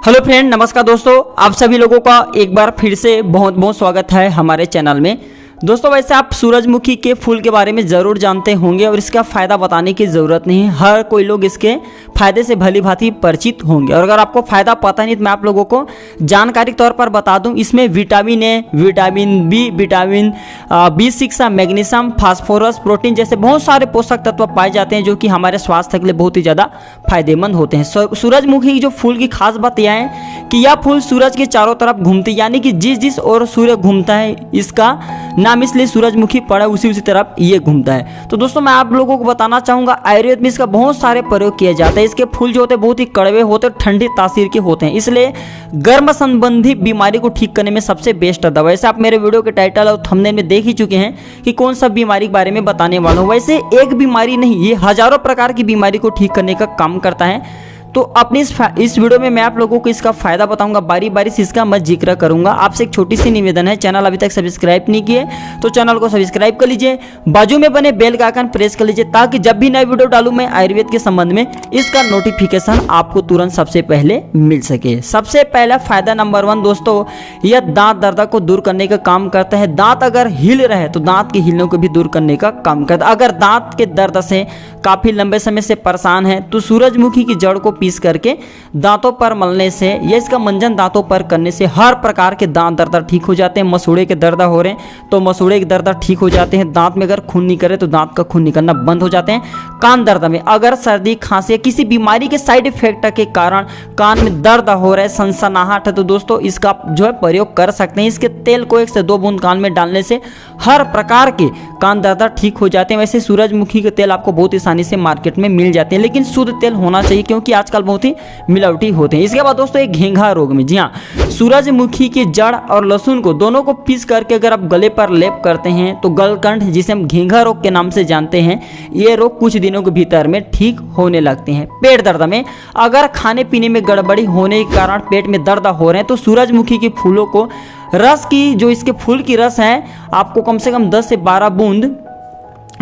Hello friend, नमस्कार दोस्तों। आप सभी लोगों का एक बार फिर से बहुत बहुत स्वागत है हमारे चैनल में। दोस्तों, वैसे आप सूरजमुखी के फूल के बारे में ज़रूर जानते होंगे और इसका फ़ायदा बताने की ज़रूरत नहीं है। हर कोई लोग इसके फ़ायदे से भली भांति परिचित होंगे। और अगर आपको फ़ायदा पता नहीं तो मैं आप लोगों को जानकारी के तौर पर बता दूं, इसमें vitamin A, vitamin B, vitamin B6, magnesium, phosphorus, protein जैसे बहुत सारे पोषक तत्व पाए जाते हैं जो कि हमारे स्वास्थ्य के लिए बहुत ही ज़्यादा फायदेमंद होते हैं। सूरजमुखी की जो फूल की खास बात यह है कि यह फूल सूरज के चारों तरफ घूमती, यानी कि जिस ओर सूर्य घूमता है इसका नाम इसलिए सूरजमुखी पड़ा, उसी तरफ ये घूमता है। तो दोस्तों, मैं आप लोगों को बताना चाहूँगा, आयुर्वेद में इसका बहुत सारे प्रयोग किए जाते हैं। इसके फूल जो होते हैं बहुत ही कड़वे होते हैं, ठंडी तासीर के होते हैं, इसलिए गर्म संबंधी बीमारी को ठीक करने में सबसे बेस्ट दवा। वैसे आप मेरे वीडियो के टाइटल और थंबनेल में देख ही चुके हैं कि कौन सा बीमारी के बारे में बताने वाला हूँ। वैसे एक बीमारी नहीं, ये हजारों प्रकार की बीमारी को ठीक करने का काम करता है। तो अपनी इस वीडियो में मैं आप लोगों को इसका फायदा बताऊंगा, बारी बारी से इसका मैं जिक्र करूंगा। आपसे एक छोटी सी निवेदन है, चैनल अभी तक सब्सक्राइब नहीं किए तो चैनल को सब्सक्राइब कर लीजिए, बाजू में बने बेल का आइकन प्रेस कर लीजिए ताकि जब भी नई वीडियो डालूं मैं आयुर्वेद के संबंध में, इसका नोटिफिकेशन आपको तुरंत सबसे पहले मिल सके। सबसे पहला फायदा नंबर 1 दोस्तों, यह दांत दर्द को दूर करने का काम करता है। दांत अगर हिल रहे तो दांत के हिलने को भी दूर करने का काम करता है। अगर दांत के दर्द से काफी लंबे समय से परेशान है तो सूरजमुखी की जड़ को पीस करके दांतों पर मलने से या इसका मंजन दांतों पर करने से हर प्रकार के दांत दर्द ठीक हो जाते हैं। मसूड़े के दर्द हो रहे हैं तो मसूड़े के दर्द ठीक हो जाते हैं। दांत में अगर खून निकले तो दांत का खून निकलना बंद हो जाते हैं। कान दर्द में अगर सर्दी, खांसी या किसी बीमारी के साइड इफेक्ट के कारण कान में दर्द हो रहा है, सनसनाहट है, तो दोस्तों इसका जो है प्रयोग कर सकते हैं। इसके तेल को 1 से 2 बूंद कान में डालने से हर प्रकार के कान दर्द ठीक हो जाते हैं। वैसे सूरजमुखी के तेल आपको बहुत आसानी से मार्केट में मिल जाते हैं, लेकिन शुद्ध तेल होना चाहिए क्योंकि आजकल बहुत ही मिलावटी होते हैं। इसके बाद दोस्तों एक घेंघा रोग में, जी हाँ, सूरजमुखी की जड़ और लहसुन को दोनों को पीस करके अगर आप गले पर लेप करते हैं तो गलकंठ, जिसे हम घेंघा रोग के नाम से जानते हैं, ये रोग कुछ दिनों के भीतर में ठीक होने लगते हैं। पेट दर्द में अगर खाने पीने में गड़बड़ी होने के कारण पेट में दर्द हो रहे हैं तो सूरजमुखी के फूलों को रस की, जो इसके फूल की रस है, आपको कम से कम 10 से 12 बूंद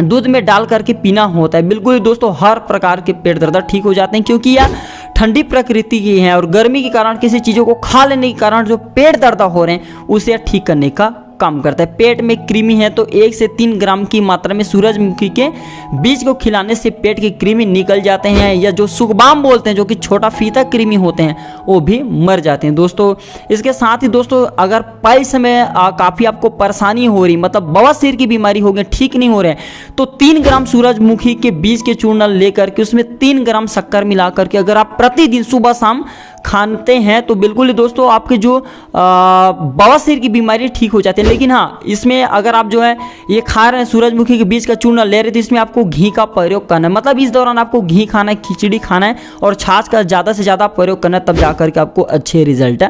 दूध में डाल करके पीना होता है। बिल्कुल दोस्तों, हर प्रकार के पेट दर्द ठीक हो जाते हैं क्योंकि यह ठंडी प्रकृति की है और गर्मी के कारण किसी चीज़ों को खा लेने के कारण जो पेट दर्द हो रहे हैं उसे ठीक करने का काम करता है। पेट में कृमि है तो 1 से 3 ग्राम की मात्रा में सूरजमुखी के बीज को खिलाने से पेट के कृमि निकल जाते हैं, या जो सुगबाम बोलते हैं, जो कि छोटा फीता कृमि होते हैं, वो भी मर जाते हैं दोस्तों। इसके साथ ही दोस्तों, अगर पाइल्स में काफ़ी आपको परेशानी हो रही, मतलब बवासीर की बीमारी हो गई, ठीक नहीं हो रहे हैं, तो 3 ग्राम सूरजमुखी के बीज के चूर्ण लेकर के उसमें 3 ग्राम शक्कर मिला करके अगर आप प्रतिदिन सुबह शाम खाते हैं तो बिल्कुल दोस्तों आपके जो बवासीर की बीमारी ठीक हो जाती है। लेकिन हाँ, इसमें अगर आप जो है ये खा रहे हैं, सूरजमुखी के बीज का चूर्ण ले रहे हैं, तो इसमें आपको घी का प्रयोग करना है। मतलब इस दौरान आपको घी खाना है, खिचड़ी खाना है और छाछ का ज़्यादा से ज़्यादा प्रयोग करना है, तब जाकर के आपको अच्छे रिजल्ट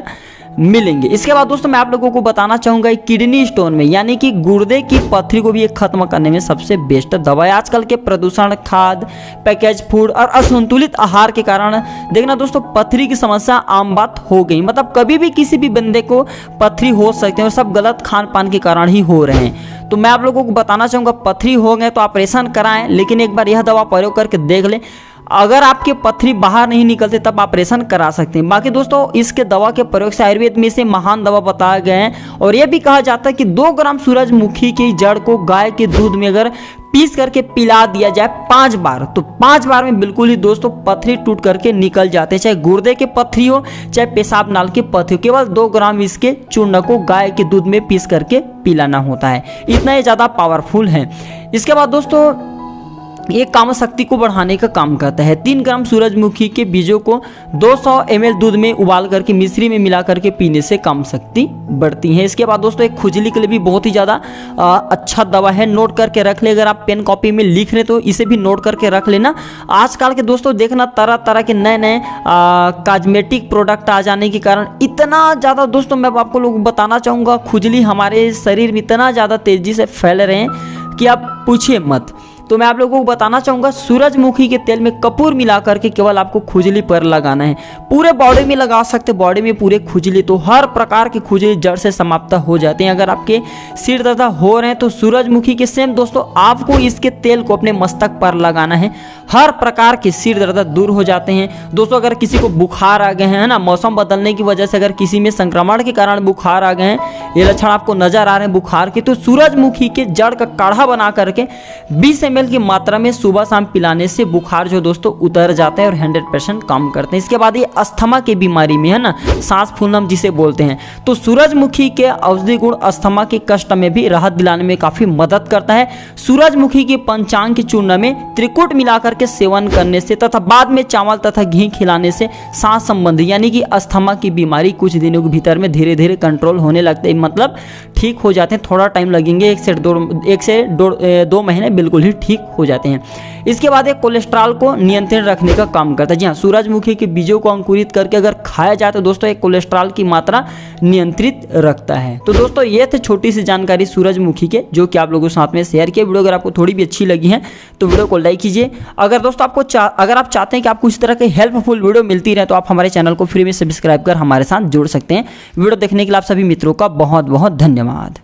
मिलेंगे। इसके बाद दोस्तों मैं आप लोगों को बताना चाहूँगा किडनी स्टोन में, यानी कि गुर्दे की पथरी को भी एक खत्म करने में सबसे बेस्ट दवा है। आजकल के प्रदूषण, खाद, पैकेज फूड और असंतुलित आहार के कारण देखना दोस्तों, पथरी की समस्या आम बात हो गई। मतलब कभी भी किसी भी बंदे को पथरी हो सकते हैं और सब गलत खान पान के कारण ही हो रहे हैं। तो मैं आप लोगों को बताना चाहूँगा, पथरी हो गए तो ऑपरेशन कराएं, लेकिन एक बार यह दवा प्रयोग करके देख लें। अगर आपके पथरी बाहर नहीं निकलते तब ऑपरेशन करा सकते हैं। बाकी दोस्तों, इसके दवा के प्रयोग से आयुर्वेद में इसे महान दवा बताया गया है। और यह भी कहा जाता है कि 2 ग्राम सूरजमुखी की जड़ को गाय के दूध में अगर पीस करके पिला दिया जाए 5 बार, तो 5 बार में बिल्कुल ही दोस्तों पथरी टूट करके निकल जाते हैं। चाहे गुर्दे के पथरी हो, चाहे पेशाब नाल की पथरी हो, केवल 2 ग्राम इसके चूर्ण को गाय के दूध में पीस करके पिलाना होता है। इतना ही ज़्यादा पावरफुल है। इसके बाद दोस्तों ये काम शक्ति को बढ़ाने का काम करता है। 3 ग्राम सूरजमुखी के बीजों को 200 ml दूध में उबाल करके मिश्री में मिला करके पीने से काम शक्ति बढ़ती है। इसके बाद दोस्तों एक खुजली के लिए भी बहुत ही ज़्यादा अच्छा दवा है, नोट करके रख ले। अगर आप पेन कॉपी में लिख रहे तो इसे भी नोट करके रख लेना। आजकल के दोस्तों देखना तरह तरह के नए नए कॉस्मेटिक प्रोडक्ट आ जाने के कारण इतना ज़्यादा दोस्तों मैं आपको लोग बताना चाहूँगा, खुजली हमारे शरीर में इतना ज़्यादा तेज़ी से फैल रहे हैं कि आप पूछिए मत। तो मैं आप लोगों को बताना चाहूँगा सूरजमुखी के तेल में कपूर मिला करके केवल आपको खुजली पर लगाना है। पूरे बॉडी में लगा सकते, बॉडी में पूरे खुजली, तो हर प्रकार की खुजली जड़ से समाप्त हो जाती है। अगर आपके सिर दर्द हो रहे हैं तो सूरजमुखी के सेम दोस्तों आपको इसके तेल को अपने मस्तक पर लगाना है, हर प्रकार के सिर दर्द दूर हो जाते हैं। दोस्तों अगर किसी को बुखार आ गए हैं ना, मौसम बदलने की वजह से अगर किसी में संक्रमण के कारण बुखार आ गए हैं, ये लक्षण आपको नजर आ रहे हैं बुखार के, तो सूरजमुखी के जड़ का काढ़ा बना करके 20 ml की मात्रा में सुबह शाम पिलाने से बुखार जो दोस्तों उतर जाता है और 100% काम करते हैं। इसके बाद ये अस्थमा की बीमारी में है ना, सांस फूलना जिसे बोलते हैं, तो सूरजमुखी के औषधि गुण अस्थमा के कष्ट में भी राहत दिलाने में काफी मदद करता है। सूरजमुखी के पंचांग के चूर्ण में त्रिकुट मिलाकर के सेवन करने से तथा बाद में चावल तथा घी खिलाने से सांस संबंधी यानी कि अस्थमा की बीमारी कुछ दिनों के भीतर में धीरे धीरे कंट्रोल होने लगते हैं, मतलब ठीक हो जाते हैं। थोड़ा टाइम लगेंगे, 1 से 2 महीने बिल्कुल ही ठीक हो जाते हैं। इसके बाद एक कोलेस्ट्रॉल को नियंत्रण रखने का काम करता है। जी हाँ, सूरजमुखी के बीजों को अंकुरित करके अगर खाया जाए तो दोस्तों एक कोलेस्ट्रॉल की मात्रा नियंत्रित रखता है। तो दोस्तों ये थे छोटी सी जानकारी सूरजमुखी के, जो कि आप लोगों के साथ में शेयर किया। वीडियो अगर आपको थोड़ी भी अच्छी लगी है तो वीडियो को लाइक कीजिए। अगर दोस्तों आपको अगर आप चाहते हैं कि आपको इस तरह की हेल्पफुल वीडियो मिलती रहे तो आप हमारे चैनल को फ्री में सब्सक्राइब कर हमारे साथ जुड़ सकते हैं। वीडियो देखने के लिए आप सभी मित्रों का बहुत बहुत धन्यवाद।